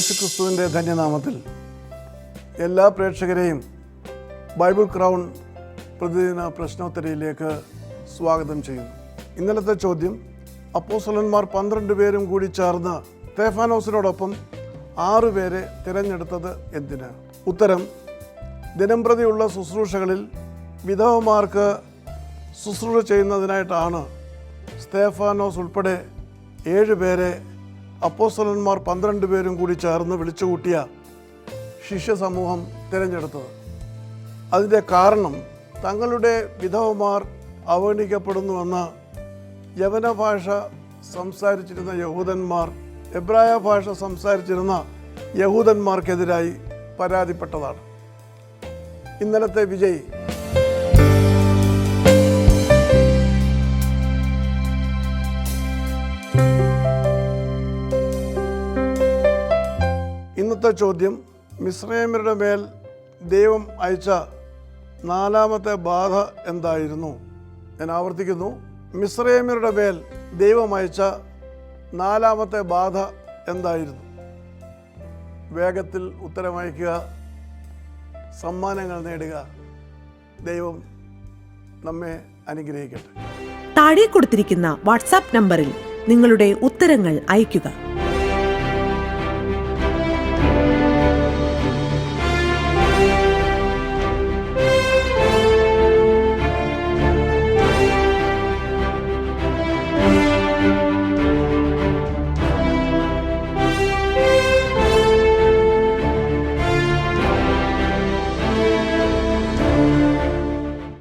യേശുക്രിസ്തുവിൻ്റെ ധന്യനാമത്തിൽ എല്ലാ പ്രേക്ഷകരെയും Bible crown പ്രതിദിന പ്രശ്നോത്തരിയിലേക്ക് സ്വാഗതം ചെയ്യുന്നു. ഇന്നലത്തെ ചോദ്യം, അപ്പോസ്തലന്മാർ 12 പേരും കൂടി ചേർന്ന് സ്തെഫാനോസിനോടൊപ്പം 6 പേരെ തിരഞ്ഞെടുത്തത് എന്തിന്? ഉത്തരം, ദിനംപ്രതിയുള്ള ശുശ്രൂഷകളിൽ വിധവമാർക്ക് ശുശ്രൂഷ ചെയ്യുന്നതിനായിട്ടാണ് സ്തെഫാനോസ് ഉൾപ്പെടെ 7 പേരെ അപ്പോസ്തലന്മാർ 12 പേരും കൂടി ചേർന്ന് വിളിച്ചുകൂട്ടിയ ശിഷ്യസമൂഹം തിരഞ്ഞെടുത്തത്. അതിൻ്റെ കാരണം, തങ്ങളുടെ വിധവമാർ അവഗണിക്കപ്പെടുന്നുവെന്ന് യവന ഭാഷ സംസാരിച്ചിരുന്ന യഹൂദന്മാർ എബ്രായ ഭാഷ സംസാരിച്ചിരുന്ന യഹൂദന്മാർക്കെതിരായി പരാതിപ്പെട്ടതാണ്. ഇന്നലത്തെ വിജയി ഇന്നത്തെ ചോദ്യം, മിസ്രൈമ്യരുടെ മേൽ ദൈവം അയച്ച 4ാമത്തെ ബാധ എന്തായിരുന്നു? ഞാൻ ആവർത്തിക്കുന്നു, മിസ്രൈമ്യരുടെ മേൽ ദൈവം അയച്ച 4ാമത്തെ ബാധ എന്തായിരുന്നു? വേഗത്തിൽ ഉത്തരമയക്കുക, സമ്മാനങ്ങൾ നേടുക. ദൈവം നമ്മെ അനുഗ്രഹിക്കട്ടെ. താഴെ കൊടുത്തിരിക്കുന്ന വാട്സാപ്പ് നമ്പറിൽ നിങ്ങളുടെ ഉത്തരങ്ങൾ അയയ്ക്കുക.